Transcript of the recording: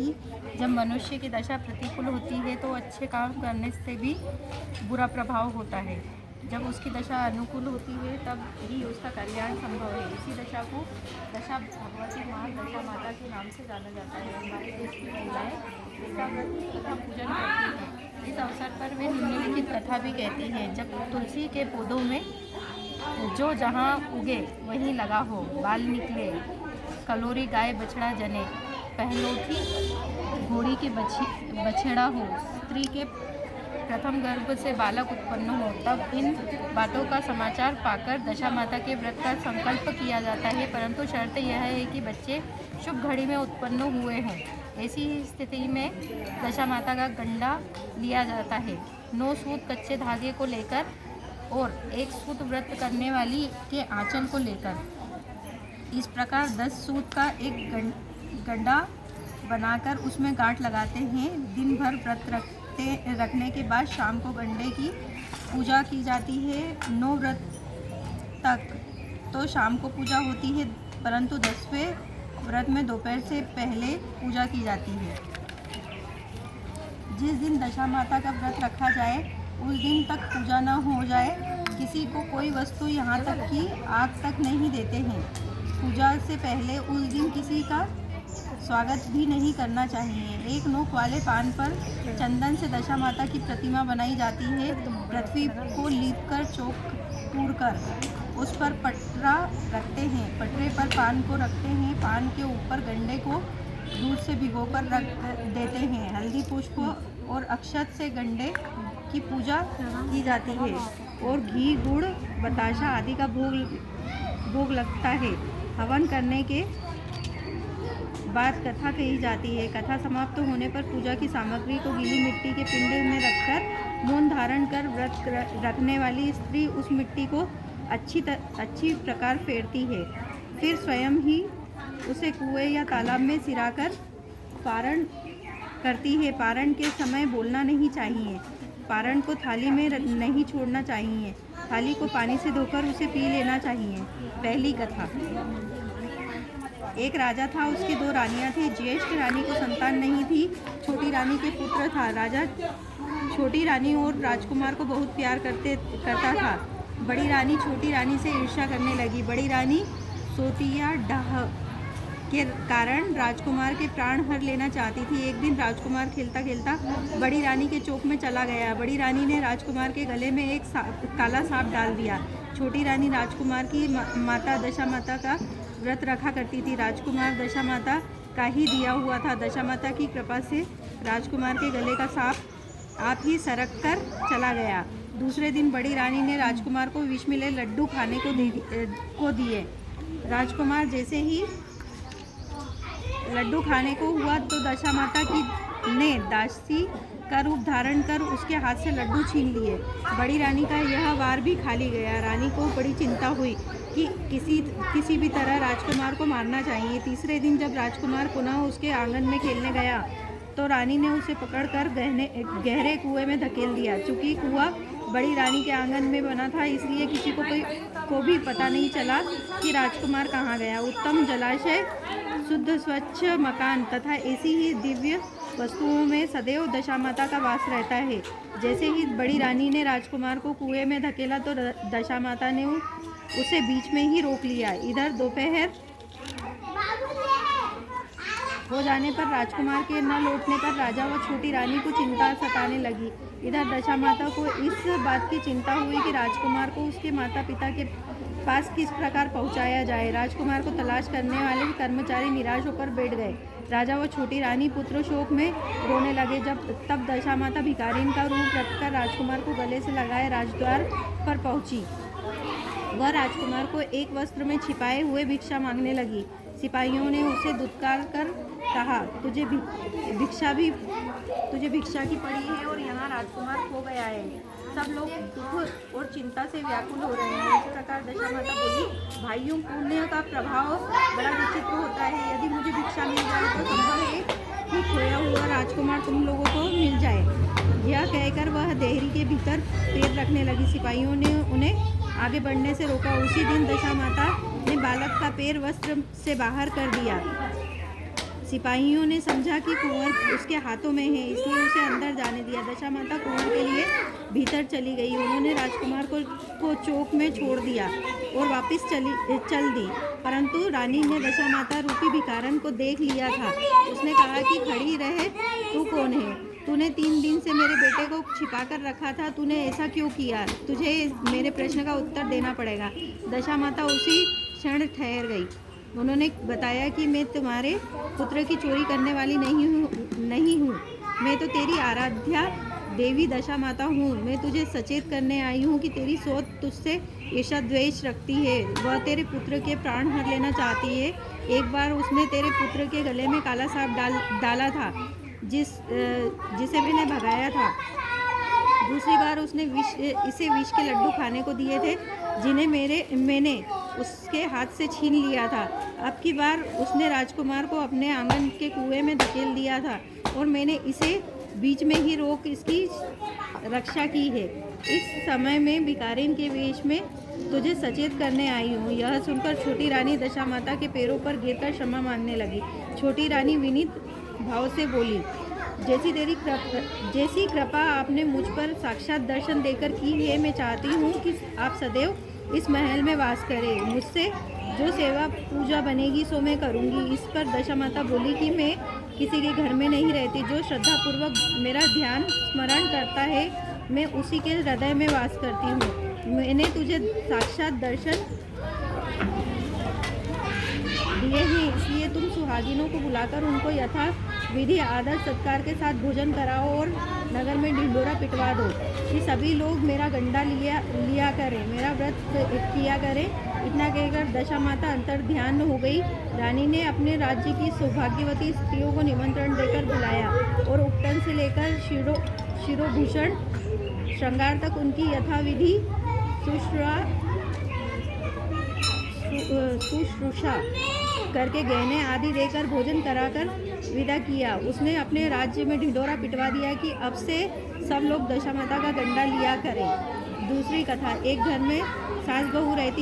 कि जब मनुष्य की दशा प्रतिकूल होती है तो अच्छे काम करने से भी बुरा प्रभाव होता है। जब उसकी दशा अनुकूल होती है तब ही उसका कल्याण संभव है। इसी दशा को दशा भगवती माँ दशा माता के नाम से जाना जाता है। हमारे देश की महिलाएं इसका व्रत का पूजन करती हैं। इस अवसर पर वे निम्नलिखित कथा भी कहती हैं। जब तुलसी के पौधों में जो जहाँ उगे वहीं लगा हो, बाल निकले, कलोरी गाय बछड़ा जने, पहलोठी घोड़ी के बछड़ा हो, स्त्री के प्रथम गर्भ से बालक उत्पन्न हो, तब इन बातों का समाचार पाकर दशा माता के व्रत का संकल्प किया जाता है। परंतु शर्त यह है कि बच्चे शुभ घड़ी में उत्पन्न हुए हों। ऐसी स्थिति में दशा माता का गंडा लिया जाता है 9 सूत कच्चे धागे को लेकर और 1 सूत व्रत करने वाली के आंचल को लेकर। इस प्रकार 10 सूत का एक गड्ढा बनाकर उसमें गांठ लगाते हैं। दिन भर व्रत रखने के बाद शाम को गंडे की पूजा की जाती है। 9 व्रत तक तो शाम को पूजा होती है, परंतु 10वें व्रत में दोपहर से पहले पूजा की जाती है। जिस दिन दशा माता का व्रत रखा जाए उस दिन तक पूजा न हो जाए, किसी को कोई वस्तु यहाँ तक कि आग तक नहीं देते हैं। पूजा से पहले उस दिन किसी का स्वागत भी नहीं करना चाहिए। एक नोक वाले पान पर चंदन से दशा माता की प्रतिमा बनाई जाती है। पृथ्वी को लीपकर चौक तोड़कर उस पर पटरा रखते हैं। पटरे पर पान को रखते हैं। पान के ऊपर गंडे को दूध से भिगोकर रख देते हैं। हल्दी पुष्प और अक्षत से गंडे की पूजा की जाती है और घी गुड़ बताशा आदि का भोग लगता है। हवन करने के बाद कथा कही जाती है। कथा समाप्त होने पर पूजा की सामग्री को गीली मिट्टी के पिंड में रखकर मौन धारण कर व्रत रखने वाली स्त्री उस मिट्टी को अच्छी प्रकार फेरती है। फिर स्वयं ही उसे कुएं या तालाब में सिराकर पारण करती है। पारण के समय बोलना नहीं चाहिए। पारण को थाली में नहीं छोड़ना चाहिए। थाली को पानी से धोकर उसे पी लेना चाहिए। पहली कथा। एक राजा था, उसकी 2 रानियां थी। ज्येष्ठ रानी को संतान नहीं थी। छोटी रानी के पुत्र था। राजा छोटी रानी और राजकुमार को बहुत प्यार करता था। बड़ी रानी छोटी रानी से ईर्ष्या करने लगी। बड़ी रानी सोतिया डाह के कारण राजकुमार के प्राण हर लेना चाहती थी। एक दिन राजकुमार खेलता खेलता बड़ी रानी के चौक में चला गया। बड़ी रानी ने राजकुमार के गले में एक काला सांप डाल दिया। छोटी रानी राजकुमार की माता दशा माता का व्रत रखा करती थी। राजकुमार दशा माता का ही दिया हुआ था। दशा माता की कृपा से राजकुमार के गले का सांप आप ही सरक कर चला गया। दूसरे दिन बड़ी रानी ने राजकुमार को विष मिले लड्डू खाने को दिए। राजकुमार जैसे ही लड्डू खाने को हुआ तो दशा माता ने दासी का रूप धारण कर उसके हाथ से लड्डू छीन लिए। बड़ी रानी का यह वार भी खाली गया। रानी को बड़ी चिंता हुई कि किसी भी तरह राजकुमार को मारना चाहिए। तीसरे दिन जब राजकुमार पुनः उसके आंगन में खेलने गया तो रानी ने उसे पकड़कर गहरे कुएं में धकेल दिया। चूँकि कुआं बड़ी रानी के आंगन में बना था, इसलिए किसी को भी पता नहीं चला कि राजकुमार कहाँ गया। उत्तम जलाशय, शुद्ध स्वच्छ मकान तथा ऐसी ही दिव्य वस्तुओं में सदैव दशा माता का वास रहता है। जैसे ही बड़ी रानी ने राजकुमार को कुएं में धकेला तो दशा माता ने उसे बीच में ही रोक लिया। इधर दोपहर हो जाने पर राजकुमार के न लौटने पर राजा व छोटी रानी को चिंता सताने लगी। इधर दशा माता को इस बात की चिंता हुई कि राजकुमार को उसके माता पिता के पास किस प्रकार पहुंचाया जाए। राजकुमार को तलाश करने वाले कर्मचारी निराश होकर बैठ गए। राजा व छोटी रानी पुत्र शोक में रोने लगे। तब दशा माता भिखारिन का रूप रखकर राजकुमार को गले से लगाए राजद्वार पर पहुंची। वह राजकुमार को एक वस्त्र में छिपाए हुए भिक्षा मांगने लगी। सिपाहियों ने उसे दुत्कार कर कहा, तुझे भिक्षा की पड़ी है और यहाँ राजकुमार खो गया है। सब लोग दुख और चिंता से व्याकुल हो रहे हैं। इस प्रकार दशा माता बोली, भाइयों, पुण्य का प्रभाव बड़ा विचित्र होता है। यदि मुझे भिक्षा मिल जाए तो संभव है कि खोया हुआ राजकुमार तुम लोगों को मिल जाए। यह कहकर वह देहरी के भीतर पैर रखने लगी। सिपाहियों ने उन्हें आगे बढ़ने से रोका। उसी दिन दशा माता ने बालक का पैर वस्त्र से बाहर कर दिया। सिपाहियों ने समझा कि कुंवर उसके हाथों में है, इसलिए उसे अंदर जाने दिया। दशा माता कुंवर के लिए भीतर चली गई। उन्होंने राजकुमार को चौक में छोड़ दिया और वापस चल दी। परंतु रानी ने दशा माता रूपी भिखारन को देख लिया था। उसने कहा कि खड़ी रहे, तू कौन है? तूने 3 दिन से मेरे बेटे को छिपा कर रखा था, तूने ऐसा क्यों किया? तुझे मेरे प्रश्न का उत्तर देना पड़ेगा। दशा माता उसी क्षण ठहर गई। उन्होंने बताया कि मैं तुम्हारे पुत्र की चोरी करने वाली नहीं हूँ। मैं तो तेरी आराध्या देवी दशा माता हूँ। मैं तुझे सचेत करने आई हूँ कि तेरी सोच तुझसे ईर्ष्या द्वेष रखती है। वह तेरे पुत्र के प्राण हर लेना चाहती है। एक बार उसने तेरे पुत्र के गले में काला सांप डाला था, जिसे मैंने भगाया था। दूसरी बार उसने इसे विष के लड्डू खाने को दिए थे, जिन्हें मैंने उसके हाथ से छीन लिया था। अब की बार उसने राजकुमार को अपने आंगन के कुएं में धकेल दिया था और मैंने इसे बीच में ही रोक इसकी रक्षा की है। इस समय मैं भिखारिन के वेश में तुझे सचेत करने आई हूँ। यह सुनकर छोटी रानी दशा माता के पैरों पर गिरकर क्षमा मांगने लगी। छोटी रानी विनीत भाव से बोली, जैसी कृपा आपने मुझ पर साक्षात दर्शन देकर की है, मैं चाहती हूँ कि आप सदैव इस महल में वास करें। मुझसे जो सेवा पूजा बनेगी सो मैं करूँगी। इस पर दशा माता बोली कि मैं किसी के घर में नहीं रहती। जो श्रद्धापूर्वक मेरा ध्यान स्मरण करता है, मैं उसी के हृदय में वास करती हूँ। मैंने तुझे साक्षात दर्शन दिए हैं, इसलिए तुम सुहागिनों को बुलाकर उनको यथा विधि आदर सत्कार के साथ भोजन कराओ और नगर में ढिंढोरा पिटवा दो कि सभी लोग मेरा गंडा लिया करें, मेरा व्रत किया करें। इतना कहकर दशा माता अंतर ध्यान हो गई। रानी ने अपने राज्य की सौभाग्यवती स्त्रियों को निमंत्रण देकर बुलाया और उपटन से लेकर शिरोभूषण श्रृंगार तक उनकी यथाविधि शुश्रूषा करके गहने आदि देकर भोजन कराकर विदा किया। उसने अपने राज्य में ढिंढोरा पिटवा दिया कि अब से सब लोग दशा माता का गंडा लिया करें। दूसरी कथा। एक घर में सास बहू रहती